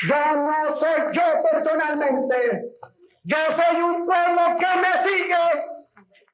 Yo no soy yo personalmente. Yo soy un pueblo que me sigue,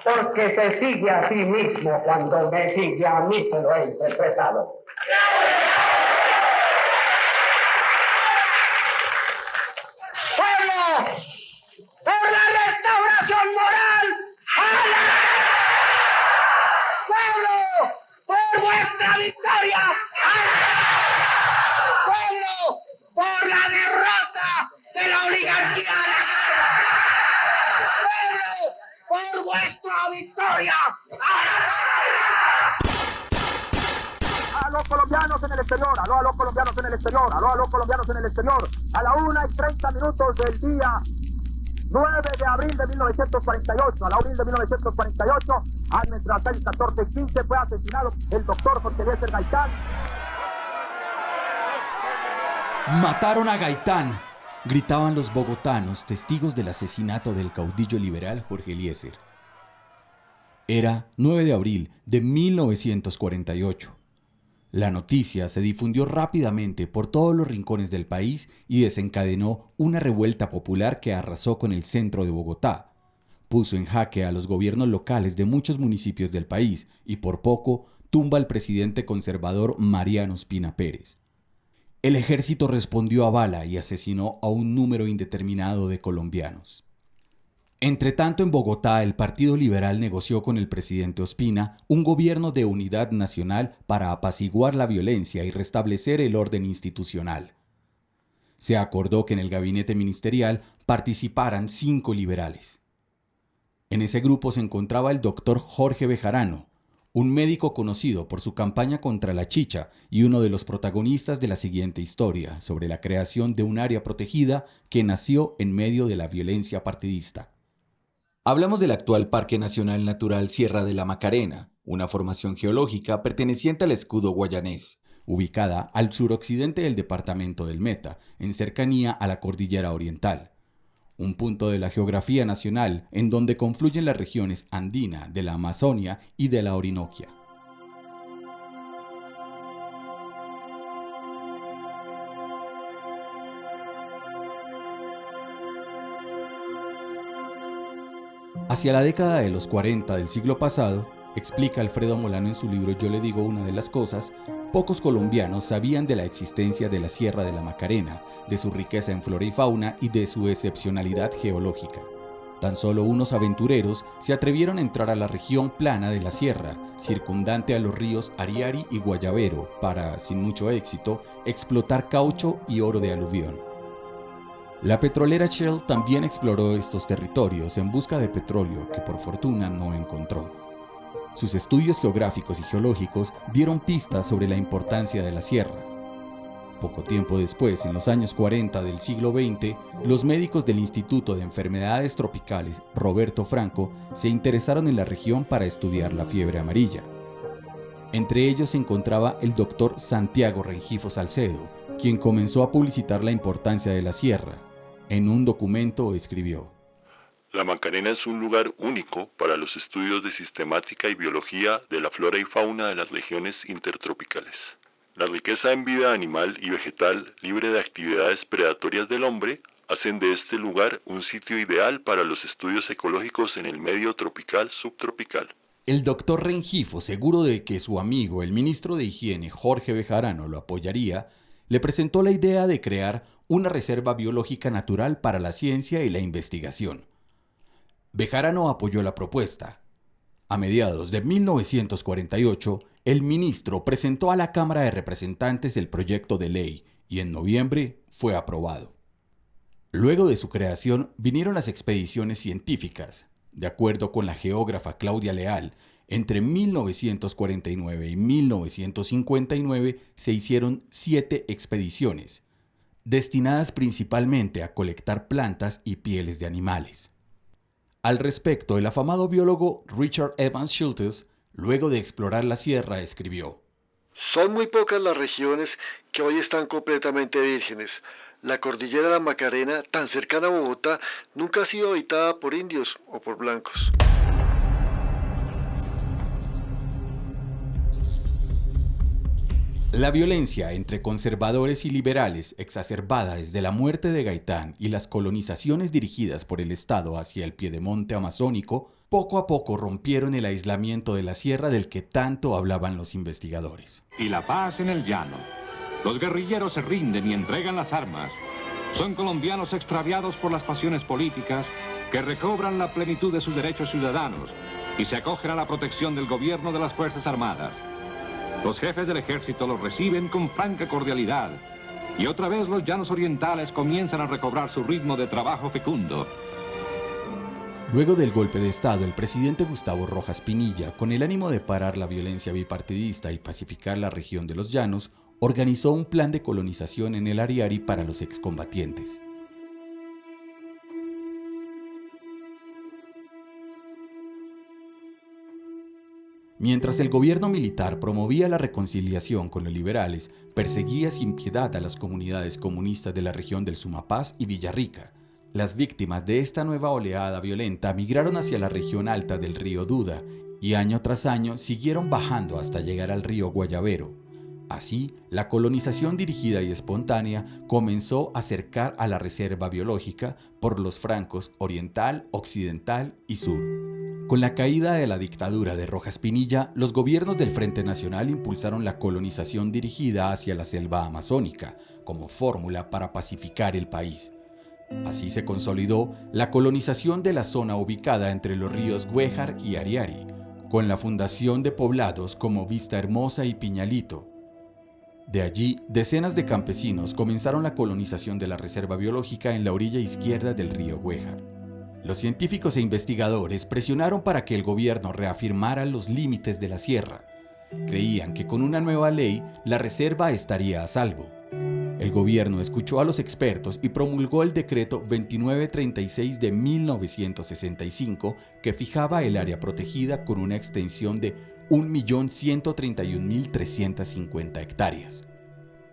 porque se sigue a sí mismo cuando me sigue a mí, se lo he interpretado. ¡Pueblo! ¡Por la restauración moral! ¡Ala! ¡Pueblo! ¡Por vuestra victoria! ¡Ala! ¡Pueblo! ¡Por la derrota de la oligarquía! ¡Pueblo! ¡Por vuestra victoria! ¡Ala! A los colombianos en el exterior, aló a los colombianos en el exterior, aló a los colombianos en el exterior, a la 1:30 del día 9 de abril de 1948, a la abril de 1948, a nuestras 6:14:15 fue asesinado el doctor Jorge Eliezer Gaitán. ¡Mataron a Gaitán!, gritaban los bogotanos, testigos del asesinato del caudillo liberal Jorge Eliezer. Era 9 de abril de 1948. La noticia se difundió rápidamente por todos los rincones del país y desencadenó una revuelta popular que arrasó con el centro de Bogotá. Puso en jaque a los gobiernos locales de muchos municipios del país y por poco tumba al presidente conservador Mariano Ospina Pérez. El ejército respondió a bala y asesinó a un número indeterminado de colombianos. Entretanto, en Bogotá, el Partido Liberal negoció con el presidente Ospina un gobierno de unidad nacional para apaciguar la violencia y restablecer el orden institucional. Se acordó que en el gabinete ministerial participaran 5 liberales. En ese grupo se encontraba el doctor Jorge Bejarano, un médico conocido por su campaña contra la chicha y uno de los protagonistas de la siguiente historia sobre la creación de un área protegida que nació en medio de la violencia partidista. Hablamos del actual Parque Nacional Natural Sierra de la Macarena, una formación geológica perteneciente al escudo guayanés, ubicada al suroccidente del departamento del Meta, en cercanía a la Cordillera Oriental. Un punto de la geografía nacional en donde confluyen las regiones andina, de la Amazonia y de la Orinoquia. Hacia la década de los 40 del siglo pasado, explica Alfredo Molano en su libro Yo le digo una de las cosas, pocos colombianos sabían de la existencia de la Sierra de la Macarena, de su riqueza en flora y fauna y de su excepcionalidad geológica. Tan solo unos aventureros se atrevieron a entrar a la región plana de la sierra, circundante a los ríos Ariari y Guayavero, para, sin mucho éxito, explotar caucho y oro de aluvión. La petrolera Shell también exploró estos territorios en busca de petróleo que por fortuna no encontró. Sus estudios geográficos y geológicos dieron pistas sobre la importancia de la sierra. Poco tiempo después, en los años 40 del siglo XX, los médicos del Instituto de Enfermedades Tropicales Roberto Franco se interesaron en la región para estudiar la fiebre amarilla. Entre ellos se encontraba el doctor Santiago Rengifo Salcedo, quien comenzó a publicitar la importancia de la sierra. En un documento escribió: La Macarena es un lugar único para los estudios de sistemática y biología de la flora y fauna de las regiones intertropicales. La riqueza en vida animal y vegetal libre de actividades predatorias del hombre hacen de este lugar un sitio ideal para los estudios ecológicos en el medio tropical subtropical. El doctor Rengifo, seguro de que su amigo, el ministro de Higiene, Jorge Bejarano, lo apoyaría, le presentó la idea de crear una reserva biológica natural para la ciencia y la investigación. Bejarano apoyó la propuesta. A mediados de 1948, el ministro presentó a la Cámara de Representantes el proyecto de ley y en noviembre fue aprobado. Luego de su creación vinieron las expediciones científicas. De acuerdo con la geógrafa Claudia Leal, entre 1949 y 1959 se hicieron 7 expediciones, destinadas principalmente a colectar plantas y pieles de animales. Al respecto, el afamado biólogo Richard Evans Schultes, luego de explorar la sierra, escribió: Son muy pocas las regiones que hoy están completamente vírgenes. La cordillera de la Macarena, tan cercana a Bogotá, nunca ha sido habitada por indios o por blancos. La violencia entre conservadores y liberales, exacerbada desde la muerte de Gaitán y las colonizaciones dirigidas por el Estado hacia el piedemonte amazónico, poco a poco rompieron el aislamiento de la sierra del que tanto hablaban los investigadores. Y la paz en el llano. Los guerrilleros se rinden y entregan las armas. Son colombianos extraviados por las pasiones políticas que recobran la plenitud de sus derechos ciudadanos y se acogen a la protección del gobierno de las Fuerzas Armadas. Los jefes del ejército los reciben con franca cordialidad y otra vez los llanos orientales comienzan a recobrar su ritmo de trabajo fecundo. Luego del golpe de Estado, el presidente Gustavo Rojas Pinilla, con el ánimo de parar la violencia bipartidista y pacificar la región de los llanos, organizó un plan de colonización en el Ariari para los excombatientes. Mientras el gobierno militar promovía la reconciliación con los liberales, perseguía sin piedad a las comunidades comunistas de la región del Sumapaz y Villarrica. Las víctimas de esta nueva oleada violenta migraron hacia la región alta del río Duda y año tras año siguieron bajando hasta llegar al río Guayavero. Así, la colonización dirigida y espontánea comenzó a acercar a la reserva biológica por los francos oriental, occidental y sur. Con la caída de la dictadura de Rojas Pinilla, los gobiernos del Frente Nacional impulsaron la colonización dirigida hacia la selva amazónica como fórmula para pacificar el país. Así se consolidó la colonización de la zona ubicada entre los ríos Güejar y Ariari, con la fundación de poblados como Vista Hermosa y Piñalito. De allí, decenas de campesinos comenzaron la colonización de la reserva biológica en la orilla izquierda del río Güejar. Los científicos e investigadores presionaron para que el gobierno reafirmara los límites de la sierra. Creían que con una nueva ley, la reserva estaría a salvo. El gobierno escuchó a los expertos y promulgó el decreto 2936 de 1965 que fijaba el área protegida con una extensión de 1.131.350 hectáreas.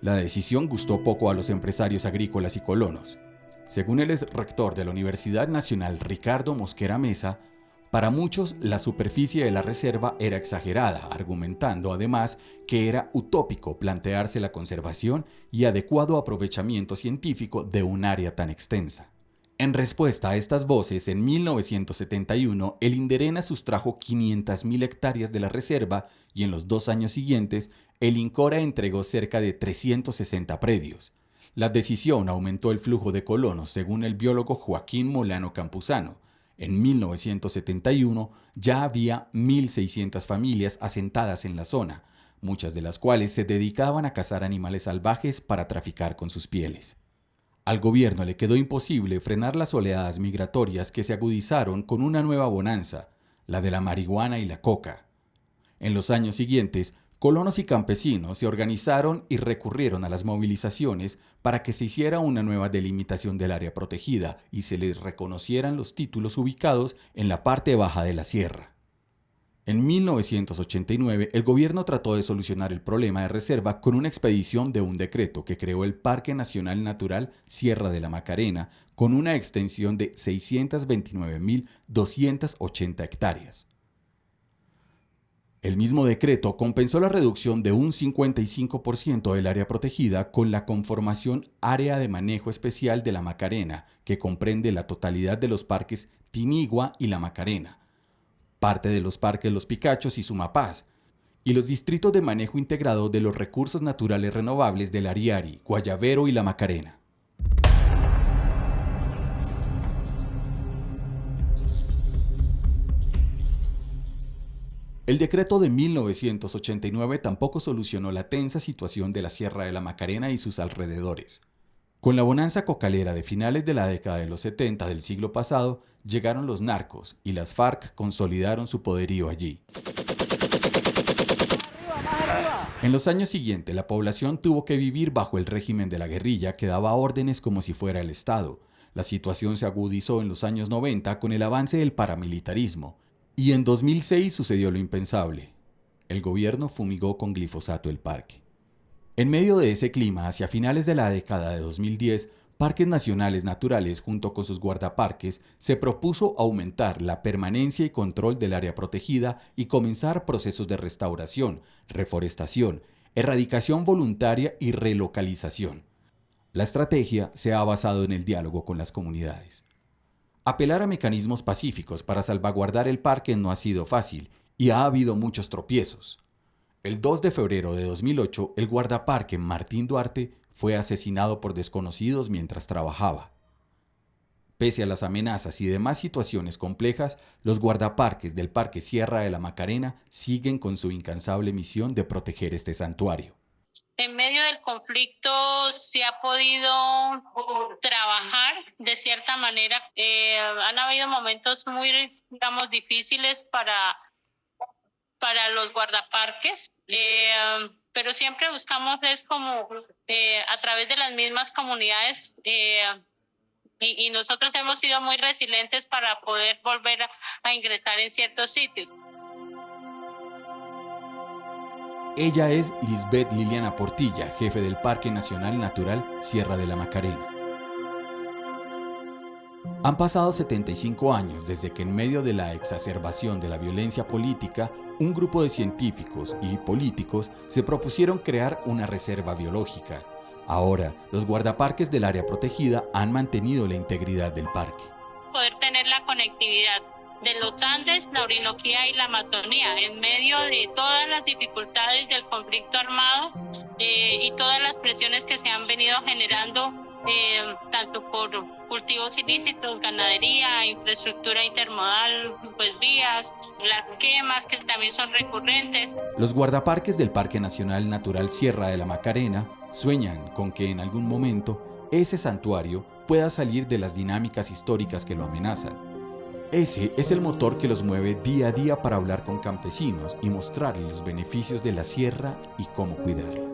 La decisión gustó poco a los empresarios agrícolas y colonos. Según el exrector de la Universidad Nacional Ricardo Mosquera Mesa, para muchos la superficie de la reserva era exagerada, argumentando además que era utópico plantearse la conservación y adecuado aprovechamiento científico de un área tan extensa. En respuesta a estas voces, en 1971, el INDERENA sustrajo 500.000 hectáreas de la reserva y en los 2 años siguientes, el INCORA entregó cerca de 360 predios. La decisión aumentó el flujo de colonos, según el biólogo Joaquín Molano Campuzano. En 1971 ya había 1.600 familias asentadas en la zona, muchas de las cuales se dedicaban a cazar animales salvajes para traficar con sus pieles. Al gobierno le quedó imposible frenar las oleadas migratorias que se agudizaron con una nueva bonanza, la de la marihuana y la coca. En los años siguientes, colonos y campesinos se organizaron y recurrieron a las movilizaciones para que se hiciera una nueva delimitación del área protegida y se les reconocieran los títulos ubicados en la parte baja de la sierra. En 1989, el gobierno trató de solucionar el problema de reserva con una expedición de un decreto que creó el Parque Nacional Natural Sierra de la Macarena con una extensión de 629.280 hectáreas. El mismo decreto compensó la reducción de un 55% del área protegida con la conformación Área de Manejo Especial de la Macarena, que comprende la totalidad de los parques Tinigua y La Macarena, parte de los parques Los Picachos y Sumapaz, y los distritos de manejo integrado de los recursos naturales renovables del Ariari, Guayavero y La Macarena. El decreto de 1989 tampoco solucionó la tensa situación de la Sierra de la Macarena y sus alrededores. Con la bonanza cocalera de finales de la década de los 70 del siglo pasado, llegaron los narcos y las FARC consolidaron su poderío allí. En los años siguientes, la población tuvo que vivir bajo el régimen de la guerrilla que daba órdenes como si fuera el Estado. La situación se agudizó en los años 90 con el avance del paramilitarismo. Y en 2006 sucedió lo impensable. El gobierno fumigó con glifosato el parque. En medio de ese clima, hacia finales de la década de 2010, Parques Nacionales Naturales, junto con sus guardaparques, se propuso aumentar la permanencia y control del área protegida y comenzar procesos de restauración, reforestación, erradicación voluntaria y relocalización. La estrategia se ha basado en el diálogo con las comunidades. Apelar a mecanismos pacíficos para salvaguardar el parque no ha sido fácil y ha habido muchos tropiezos. El 2 de febrero de 2008, el guardaparque Martín Duarte fue asesinado por desconocidos mientras trabajaba. Pese a las amenazas y demás situaciones complejas, los guardaparques del Parque Sierra de la Macarena siguen con su incansable misión de proteger este santuario. En medio del conflicto se ha podido trabajar de cierta manera. Han habido momentos muy, difíciles para los guardaparques, pero siempre buscamos es como a través de las mismas comunidades y nosotros hemos sido muy resilientes para poder volver a ingresar en ciertos sitios. Ella es Lisbeth Liliana Portilla, jefe del Parque Nacional Natural Sierra de la Macarena. Han pasado 75 años desde que en medio de la exacerbación de la violencia política, un grupo de científicos y políticos se propusieron crear una reserva biológica. Ahora, los guardaparques del área protegida han mantenido la integridad del parque. Poder tener la conectividad de los Andes, la Orinoquía y la Amazonía, en medio de todas las dificultades del conflicto armado y todas las presiones que se han venido generando, tanto por cultivos ilícitos, ganadería, infraestructura intermodal, vías, las quemas que también son recurrentes. Los guardaparques del Parque Nacional Natural Sierra de la Macarena sueñan con que en algún momento ese santuario pueda salir de las dinámicas históricas que lo amenazan. Ese es el motor que los mueve día a día para hablar con campesinos y mostrarles los beneficios de la sierra y cómo cuidarla.